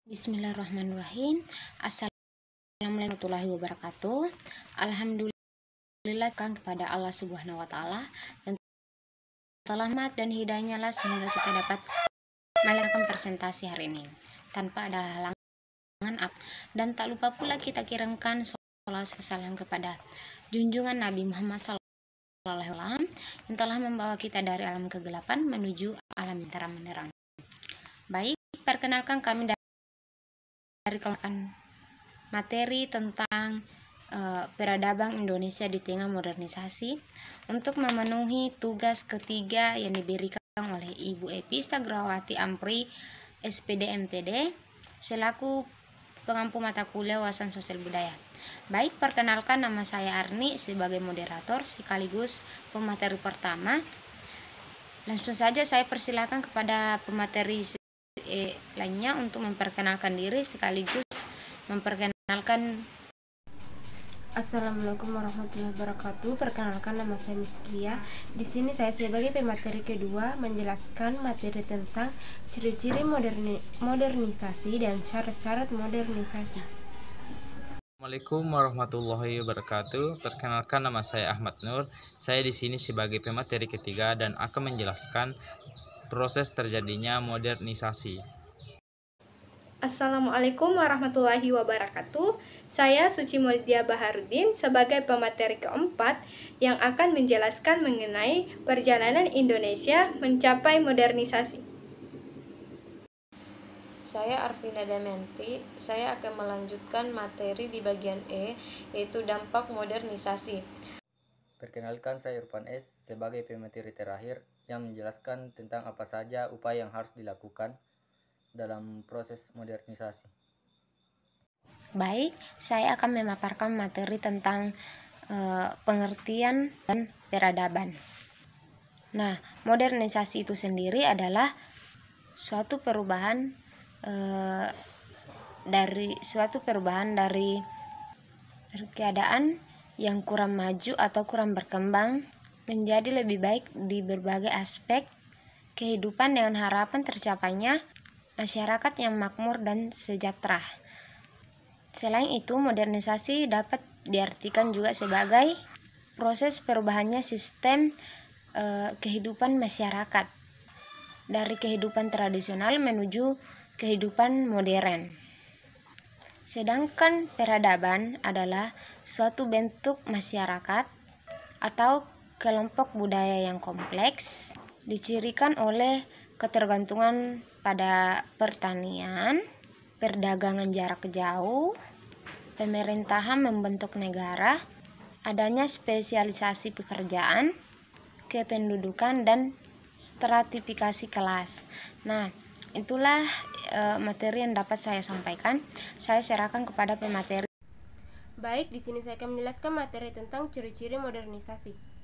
Bismillahirrahmanirrahim. Assalamualaikum warahmatullahi wabarakatuh. Alhamdulillah kan kepada Allah Subhanahu wa taala yang telah rahmat dan hidayahnya lah sehingga kita dapat melakukan presentasi hari ini tanpa ada halangan dan tak lupa pula kita kirimkan sholawat salam kepada junjungan Nabi Muhammad SAW yang telah membawa kita dari alam kegelapan menuju alam yang terang benderang. Baik, perkenalkan kami dari kelompok materi tentang peradaban Indonesia di tengah modernisasi untuk memenuhi tugas ketiga yang diberikan oleh Ibu Epi Sagrawati Ampri SPD MTD selaku pengampu mata kuliah wawasan sosial budaya. Baik, perkenalkan nama saya Arni sebagai moderator sekaligus pemateri pertama. Langsung saja saya persilakan kepada pemateri lainnya untuk memperkenalkan diri sekaligus memperkenalkan. Assalamualaikum warahmatullahi wabarakatuh. Perkenalkan, nama saya Miskia. Di sini saya sebagai pemateri kedua menjelaskan materi tentang ciri-ciri modernisasi dan syarat-syarat modernisasi. Assalamualaikum warahmatullahi wabarakatuh. Perkenalkan, nama saya Ahmad Nur. Saya di sini sebagai pemateri ketiga dan akan menjelaskan proses terjadinya modernisasi. Assalamualaikum warahmatullahi wabarakatuh. Saya Suci Maulidia Baharudin sebagai pemateri keempat yang akan menjelaskan mengenai perjalanan Indonesia mencapai modernisasi. Saya Arvina Damyanti. Saya akan melanjutkan materi di bagian E, yaitu dampak modernisasi. Perkenalkan, saya Irfan S. sebagai pemateri terakhir yang menjelaskan tentang apa saja upaya yang harus dilakukan dalam proses modernisasi. Baik, saya akan memaparkan materi tentang pengertian dan peradaban. Nah, modernisasi itu sendiri adalah suatu perubahan dari keadaan yang kurang maju atau kurang berkembang menjadi lebih baik di berbagai aspek kehidupan dengan harapan tercapainya masyarakat yang makmur dan sejahtera. Selain itu, modernisasi dapat diartikan juga sebagai proses perubahannya sistem kehidupan masyarakat dari kehidupan tradisional menuju kehidupan modern. Sedangkan peradaban adalah suatu bentuk masyarakat atau kelompok budaya yang kompleks, dicirikan oleh ketergantungan pada pertanian, perdagangan jarak jauh, pemerintahan membentuk negara, adanya spesialisasi pekerjaan, kependudukan, dan stratifikasi kelas. Nah, itulah materi yang dapat saya sampaikan. Saya serahkan kepada pemateri. Baik, di sini saya akan menjelaskan materi tentang ciri-ciri modernisasi.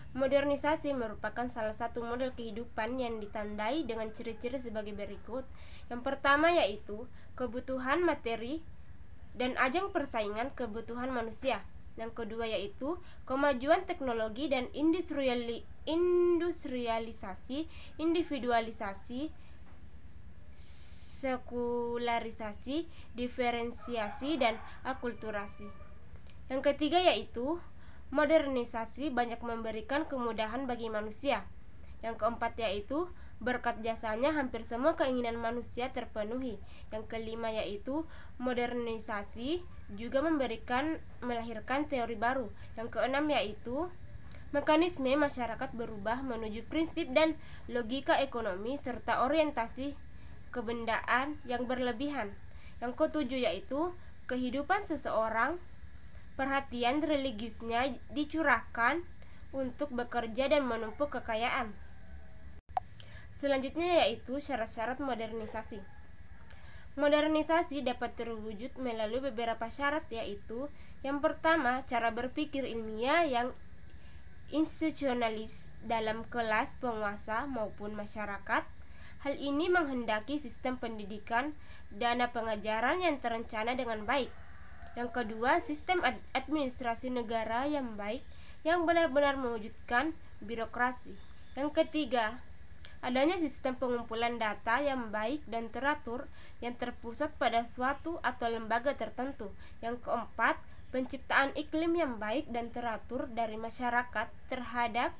Modernisasi merupakan salah satu model kehidupan yang ditandai dengan ciri-ciri sebagai berikut. Yang pertama yaitu kebutuhan materi dan ajang persaingan kebutuhan manusia. Yang kedua yaitu kemajuan teknologi dan industrialisasi, individualisasi, sekularisasi, diferensiasi, dan akulturasi. Yang ketiga yaitu modernisasi banyak memberikan kemudahan bagi manusia. Yang keempat yaitu berkat jasanya hampir semua keinginan manusia terpenuhi. Yang kelima yaitu modernisasi juga melahirkan teori baru. Yang keenam yaitu mekanisme masyarakat berubah menuju prinsip dan logika ekonomi serta orientasi kebendaan yang berlebihan. Yang ketujuh yaitu kehidupan seseorang, perhatian religiusnya dicurahkan untuk bekerja dan menumpuk kekayaan. Selanjutnya yaitu syarat-syarat modernisasi. Modernisasi dapat terwujud melalui beberapa syarat, yaitu yang pertama, cara berpikir ilmiah yang institusionalis dalam kelas penguasa maupun masyarakat. Hal ini menghendaki sistem pendidikan, dana pengajaran yang terencana dengan baik. Yang kedua, sistem administrasi negara yang baik yang benar-benar mewujudkan birokrasi. Yang ketiga, adanya sistem pengumpulan data yang baik dan teratur yang terpusat pada suatu atau lembaga tertentu. Yang keempat, penciptaan iklim yang baik dan teratur dari masyarakat terhadap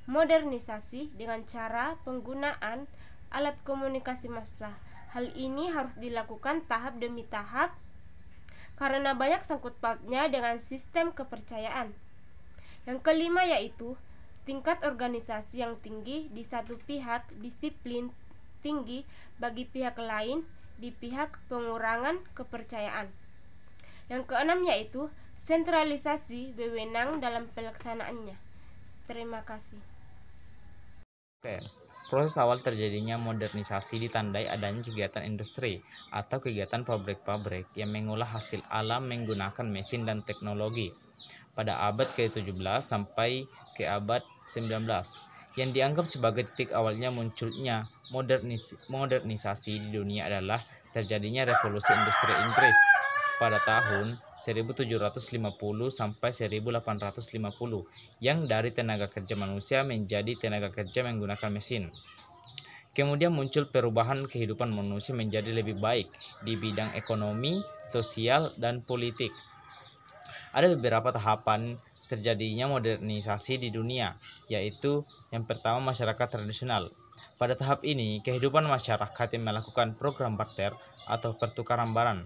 modernisasi dengan cara penggunaan alat komunikasi massa. Hal ini harus dilakukan tahap demi tahap karena banyak sangkut pautnya dengan sistem kepercayaan. Yang kelima yaitu tingkat organisasi yang tinggi di satu pihak, disiplin tinggi bagi pihak lain di pihak pengurangan kepercayaan. Yang keenam yaitu sentralisasi wewenang dalam pelaksanaannya. Terima kasih. Oke. Proses awal terjadinya modernisasi ditandai adanya kegiatan industri atau kegiatan pabrik-pabrik yang mengolah hasil alam menggunakan mesin dan teknologi pada abad ke-17 sampai ke abad 19 yang dianggap sebagai titik awalnya munculnya modernisasi di dunia adalah terjadinya revolusi industri Inggris pada tahun 1750 sampai 1850 yang dari tenaga kerja manusia menjadi tenaga kerja menggunakan mesin. Kemudian muncul perubahan kehidupan manusia menjadi lebih baik di bidang ekonomi, sosial, dan politik. Ada beberapa tahapan terjadinya modernisasi di dunia, yaitu yang pertama masyarakat tradisional. Pada tahap ini, kehidupan masyarakat yang melakukan program barter atau pertukaran barang.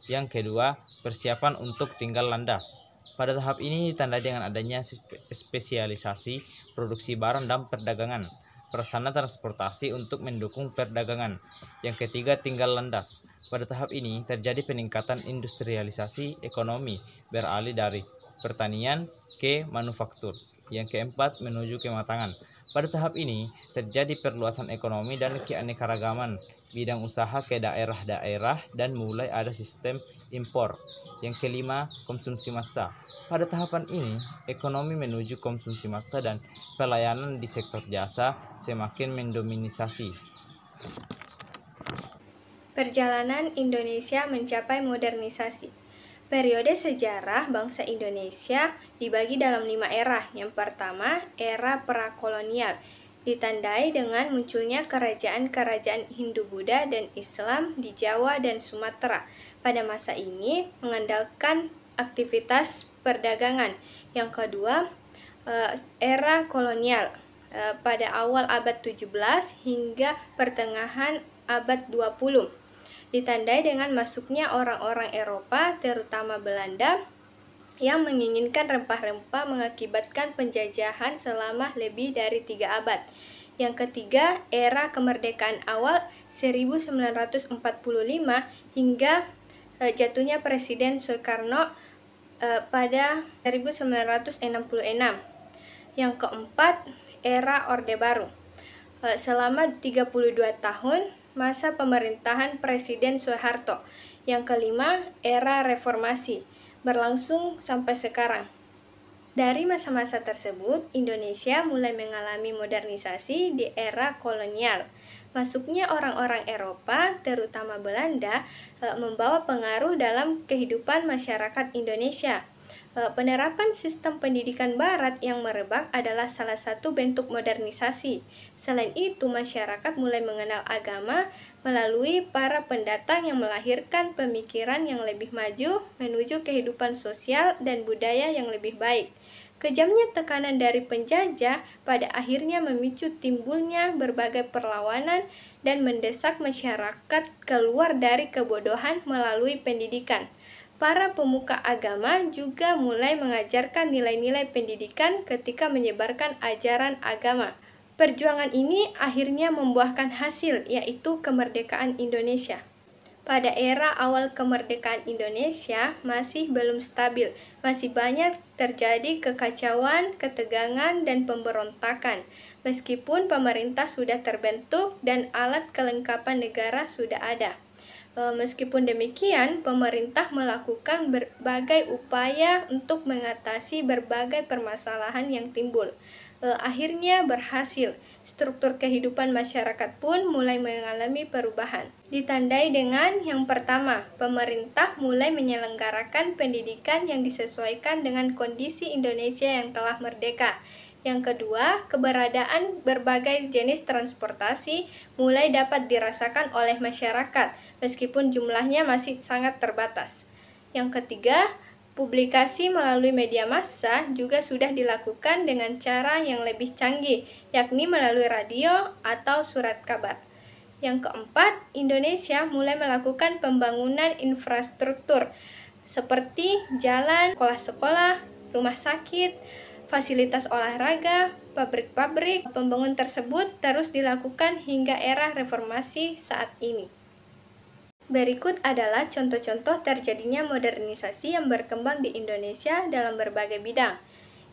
Yang kedua, persiapan untuk tinggal landas. Pada tahap ini ditandai dengan adanya spesialisasi produksi barang dan perdagangan, prasarana transportasi untuk mendukung perdagangan. Yang ketiga, tinggal landas. Pada tahap ini terjadi peningkatan industrialisasi ekonomi, beralih dari pertanian ke manufaktur. Yang keempat, menuju kematangan. Pada tahap ini terjadi perluasan ekonomi dan keanekaragaman bidang usaha ke daerah-daerah dan mulai ada sistem impor. Yang kelima, konsumsi massa. Pada tahapan ini, ekonomi menuju konsumsi massa dan pelayanan di sektor jasa semakin mendominasi. Perjalanan Indonesia mencapai modernisasi. Periode sejarah bangsa Indonesia dibagi dalam 5 era. Yang pertama, era prakolonial, ditandai dengan munculnya kerajaan-kerajaan Hindu-Buddha dan Islam di Jawa dan Sumatera. Pada masa ini mengandalkan aktivitas perdagangan. Yang kedua, era kolonial pada awal abad 17 hingga pertengahan abad 20. Ditandai dengan masuknya orang-orang Eropa, terutama Belanda, yang menginginkan rempah-rempah mengakibatkan penjajahan selama lebih dari 3 abad. Yang ketiga, era kemerdekaan awal 1945 hingga jatuhnya Presiden Soekarno pada 1966. Yang keempat, era Orde Baru. Selama 32 tahun masa pemerintahan Presiden Soeharto. Yang kelima, era reformasi, berlangsung sampai sekarang. Dari masa-masa tersebut, Indonesia mulai mengalami modernisasi di era kolonial. Masuknya orang-orang Eropa, terutama Belanda, membawa pengaruh dalam kehidupan masyarakat Indonesia. Penerapan sistem pendidikan barat yang merebak adalah salah satu bentuk modernisasi. Selain itu, masyarakat mulai mengenal agama melalui para pendatang yang melahirkan pemikiran yang lebih maju menuju kehidupan sosial dan budaya yang lebih baik. Kejamnya tekanan dari penjajah pada akhirnya memicu timbulnya berbagai perlawanan dan mendesak masyarakat keluar dari kebodohan melalui pendidikan. Para pemuka agama juga mulai mengajarkan nilai-nilai pendidikan ketika menyebarkan ajaran agama. Perjuangan ini akhirnya membuahkan hasil, yaitu kemerdekaan Indonesia. Pada era awal kemerdekaan Indonesia masih belum stabil, masih banyak terjadi kekacauan, ketegangan, dan pemberontakan. Meskipun pemerintah sudah terbentuk dan alat kelengkapan negara sudah ada. Meskipun demikian, pemerintah melakukan berbagai upaya untuk mengatasi berbagai permasalahan yang timbul. Akhirnya berhasil. Struktur kehidupan masyarakat pun mulai mengalami perubahan. Ditandai dengan yang pertama, pemerintah mulai menyelenggarakan pendidikan yang disesuaikan dengan kondisi Indonesia yang telah merdeka. Yang kedua, keberadaan berbagai jenis transportasi mulai dapat dirasakan oleh masyarakat, meskipun jumlahnya masih sangat terbatas. Yang ketiga, publikasi melalui media massa juga sudah dilakukan dengan cara yang lebih canggih, yakni melalui radio atau surat kabar. Yang keempat, Indonesia mulai melakukan pembangunan infrastruktur seperti jalan, sekolah-sekolah, rumah sakit, fasilitas olahraga, pabrik-pabrik. Pembangunan tersebut terus dilakukan hingga era reformasi saat ini. Berikut adalah contoh-contoh terjadinya modernisasi yang berkembang di Indonesia dalam berbagai bidang.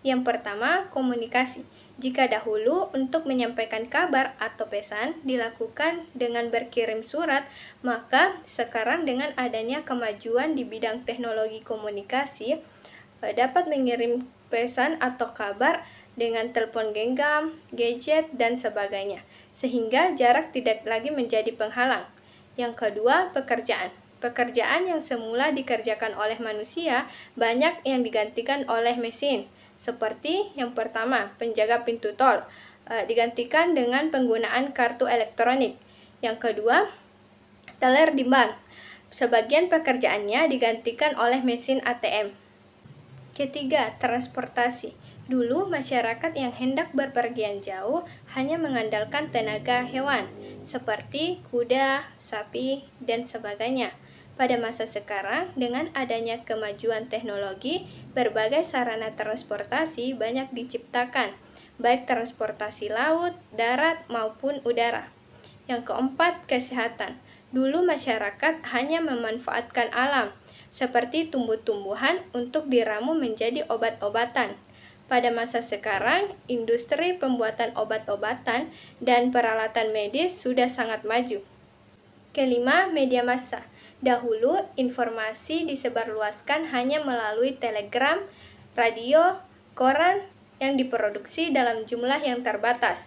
Yang pertama, komunikasi. Jika dahulu untuk menyampaikan kabar atau pesan dilakukan dengan berkirim surat, maka sekarang dengan adanya kemajuan di bidang teknologi komunikasi, dapat mengirim pesan atau kabar dengan telepon genggam, gadget, dan sebagainya, sehingga jarak tidak lagi menjadi penghalang. Yang kedua, pekerjaan. Pekerjaan yang semula dikerjakan oleh manusia banyak yang digantikan oleh mesin. Seperti yang pertama, penjaga pintu tol, digantikan dengan penggunaan kartu elektronik. Yang kedua, teller di bank. Sebagian pekerjaannya digantikan oleh mesin ATM. Ketiga, transportasi. Dulu masyarakat yang hendak berpergian jauh hanya mengandalkan tenaga hewan, seperti kuda, sapi, dan sebagainya. Pada masa sekarang, dengan adanya kemajuan teknologi, berbagai sarana transportasi banyak diciptakan, baik transportasi laut, darat, maupun udara. Yang keempat, kesehatan. Dulu masyarakat hanya memanfaatkan alam, seperti tumbuh-tumbuhan untuk diramu menjadi obat-obatan. Pada masa sekarang, industri pembuatan obat-obatan dan peralatan medis sudah sangat maju. Kelima, media massa. Dahulu, informasi disebarluaskan hanya melalui telegram, radio, koran yang diproduksi dalam jumlah yang terbatas.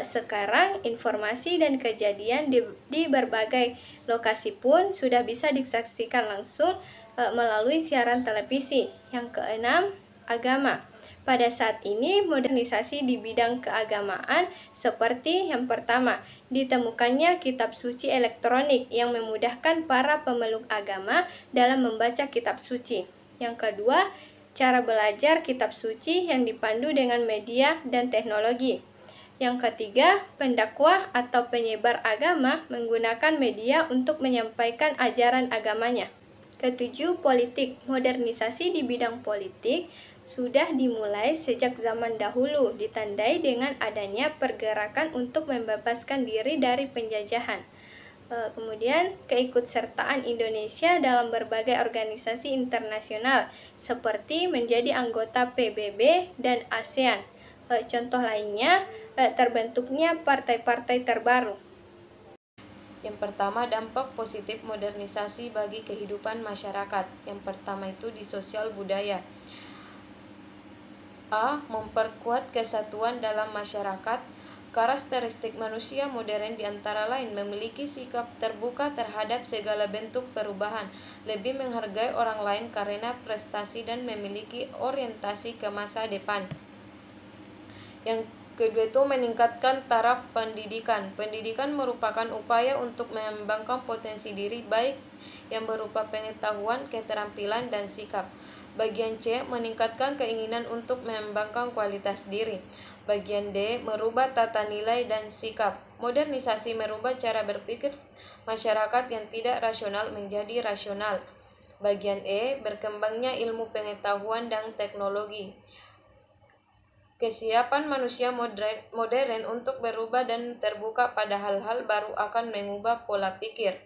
Sekarang, informasi dan kejadian di berbagai lokasi pun sudah bisa disaksikan langsung melalui siaran televisi. Yang keenam, agama. Pada saat ini, modernisasi di bidang keagamaan seperti yang pertama, ditemukannya kitab suci elektronik yang memudahkan para pemeluk agama dalam membaca kitab suci. Yang kedua, cara belajar kitab suci yang dipandu dengan media dan teknologi. Yang ketiga, pendakwah atau penyebar agama menggunakan media untuk menyampaikan ajaran agamanya. Ketujuh, politik. Modernisasi di bidang politik sudah dimulai sejak zaman dahulu, ditandai dengan adanya pergerakan untuk membebaskan diri dari penjajahan. Kemudian, keikutsertaan Indonesia dalam berbagai organisasi internasional, seperti menjadi anggota PBB dan ASEAN. Contoh lainnya, terbentuknya partai-partai terbaru. Yang pertama, dampak positif modernisasi bagi kehidupan masyarakat. Yang pertama itu di sosial budaya. A. Memperkuat kesatuan dalam masyarakat. Karakteristik manusia modern diantara lain memiliki sikap terbuka terhadap segala bentuk perubahan, lebih menghargai orang lain karena prestasi dan memiliki orientasi ke masa depan. Yang kedua itu meningkatkan taraf pendidikan. Pendidikan merupakan upaya untuk mengembangkan potensi diri baik yang berupa pengetahuan, keterampilan, dan sikap. Bagian C, meningkatkan keinginan untuk mengembangkan kualitas diri. Bagian D, merubah tata nilai dan sikap. Modernisasi merubah cara berpikir masyarakat yang tidak rasional menjadi rasional. Bagian E, berkembangnya ilmu pengetahuan dan teknologi. Kesiapan manusia modern untuk berubah dan terbuka pada hal-hal baru akan mengubah pola pikir.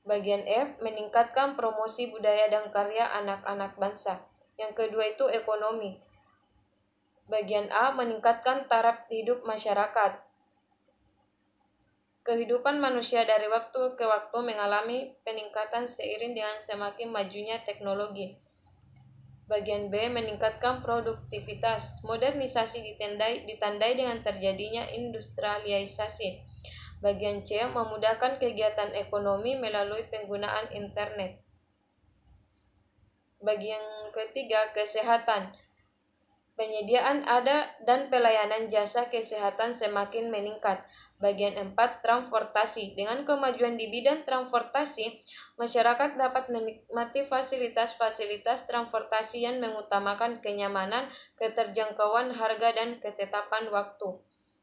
Bagian F, meningkatkan promosi budaya dan karya anak-anak bangsa. Yang kedua itu ekonomi. Bagian A, meningkatkan taraf hidup masyarakat. Kehidupan manusia dari waktu ke waktu mengalami peningkatan seiring dengan semakin majunya teknologi. Bagian B, meningkatkan produktivitas. Modernisasi ditandai dengan terjadinya industrialisasi. Bagian C, memudahkan kegiatan ekonomi melalui penggunaan internet. Bagian ketiga, kesehatan. Penyediaan ada dan pelayanan jasa kesehatan semakin meningkat. Bagian 4, transportasi. Dengan kemajuan di bidang transportasi, masyarakat dapat menikmati fasilitas-fasilitas transportasi yang mengutamakan kenyamanan, keterjangkauan harga, dan ketetapan waktu.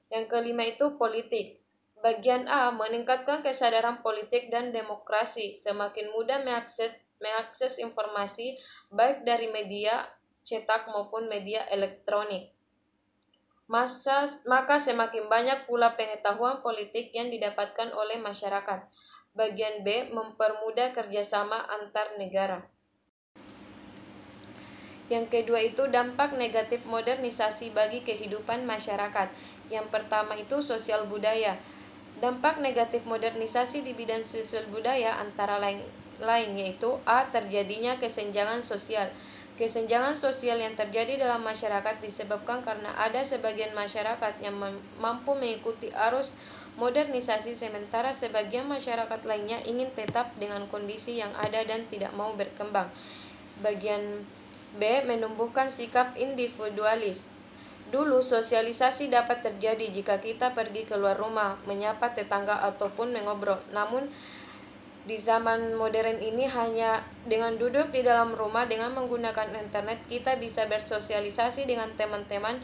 Yang kelima itu politik. Bagian A, meningkatkan kesadaran politik dan demokrasi. Semakin mudah mengakses informasi baik dari media cetak maupun media elektronik. Maka semakin banyak pula pengetahuan politik yang didapatkan oleh masyarakat. Bagian B, mempermudah kerjasama antar negara. Yang kedua itu dampak negatif modernisasi bagi kehidupan masyarakat. Yang pertama itu sosial budaya. Dampak negatif modernisasi di bidang sosial budaya antara lain yaitu A, terjadinya kesenjangan sosial. Kesenjangan sosial yang terjadi dalam masyarakat disebabkan karena ada sebagian masyarakat yang mampu mengikuti arus modernisasi sementara sebagian masyarakat lainnya ingin tetap dengan kondisi yang ada dan tidak mau berkembang. Bagian B, menumbuhkan sikap individualis. Dulu sosialisasi dapat terjadi jika kita pergi keluar rumah, menyapa tetangga ataupun mengobrol. Namun di zaman modern ini hanya dengan duduk di dalam rumah dengan menggunakan internet kita bisa bersosialisasi dengan teman-teman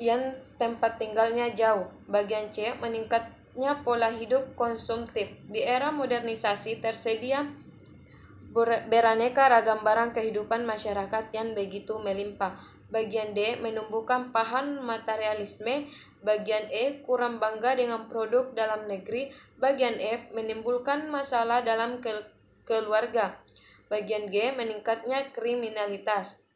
yang tempat tinggalnya jauh. Bagian C, meningkatnya pola hidup konsumtif. Di era modernisasi tersedia beraneka ragam barang kehidupan masyarakat yang begitu melimpah. Bagian D, menumbuhkan paham materialisme. Bagian E, kurang bangga dengan produk dalam negeri. Bagian F, menimbulkan masalah dalam keluarga. Bagian G, meningkatnya kriminalitas.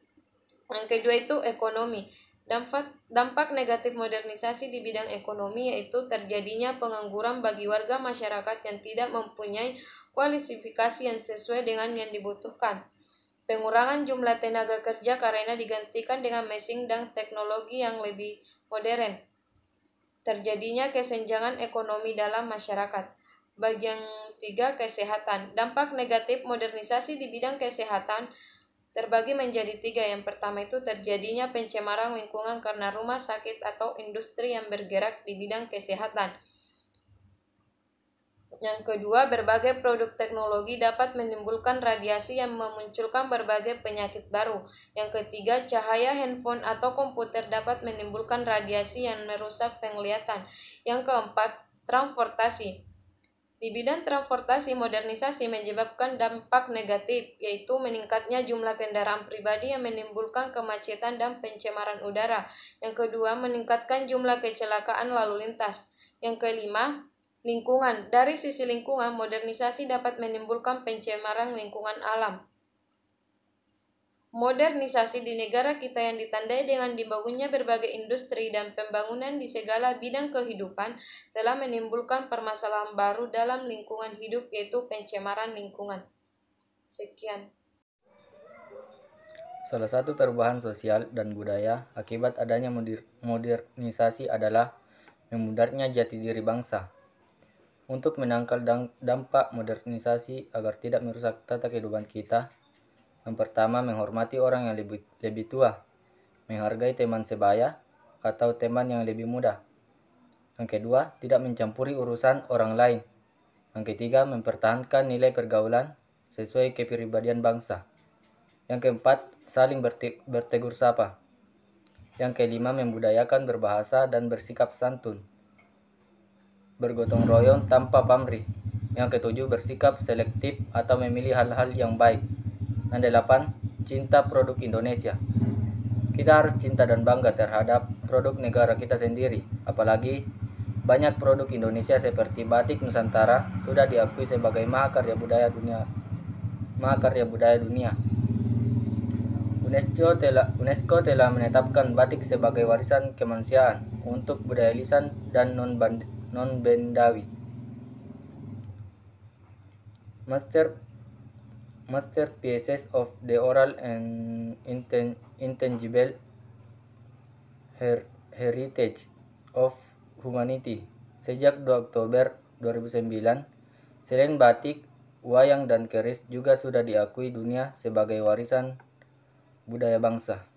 Yang kedua itu ekonomi. Dampak negatif modernisasi di bidang ekonomi yaitu terjadinya pengangguran bagi warga masyarakat yang tidak mempunyai kualifikasi yang sesuai dengan yang dibutuhkan. Pengurangan jumlah tenaga kerja karena digantikan dengan mesin dan teknologi yang lebih modern. Terjadinya kesenjangan ekonomi dalam masyarakat. Bagian 3, kesehatan. Dampak negatif modernisasi di bidang kesehatan terbagi menjadi 3. Yang pertama itu terjadinya pencemaran lingkungan karena rumah sakit atau industri yang bergerak di bidang kesehatan. Yang kedua, berbagai produk teknologi dapat menimbulkan radiasi yang memunculkan berbagai penyakit baru. Yang ketiga, cahaya handphone atau komputer dapat menimbulkan radiasi yang merusak penglihatan. Yang keempat, transportasi. Di bidang transportasi, modernisasi menyebabkan dampak negatif, yaitu meningkatnya jumlah kendaraan pribadi yang menimbulkan kemacetan dan pencemaran udara. Yang kedua, meningkatkan jumlah kecelakaan lalu lintas. Yang kelima, lingkungan. Dari sisi lingkungan, modernisasi dapat menimbulkan pencemaran lingkungan alam. Modernisasi di negara kita yang ditandai dengan dibangunnya berbagai industri dan pembangunan di segala bidang kehidupan telah menimbulkan permasalahan baru dalam lingkungan hidup yaitu pencemaran lingkungan. Sekian. Salah satu perubahan sosial dan budaya akibat adanya modernisasi adalah memudarnya jati diri bangsa. Untuk menangkal dampak modernisasi agar tidak merusak tata kehidupan kita, yang pertama menghormati orang yang lebih tua, menghargai teman sebaya atau teman yang lebih muda. Yang kedua, tidak mencampuri urusan orang lain. Yang ketiga, mempertahankan nilai pergaulan sesuai kepribadian bangsa. Yang keempat, saling bertegur sapa. Yang kelima, membudayakan berbahasa dan bersikap santun. Bergotong royong tanpa pamrih. Yang ketujuh, bersikap selektif atau memilih hal-hal yang baik. Yang delapan, cinta produk Indonesia. Kita harus cinta dan bangga terhadap produk negara kita sendiri. Apalagi banyak produk Indonesia seperti batik Nusantara sudah diakui sebagai mahakarya budaya dunia. UNESCO telah menetapkan batik sebagai warisan kemanusiaan untuk budaya lisan dan non-bendawi. Masterpieces of the oral and intangible heritage of humanity. Sejak 2 Oktober 2009, selain batik, wayang dan keris juga sudah diakui dunia sebagai warisan budaya bangsa.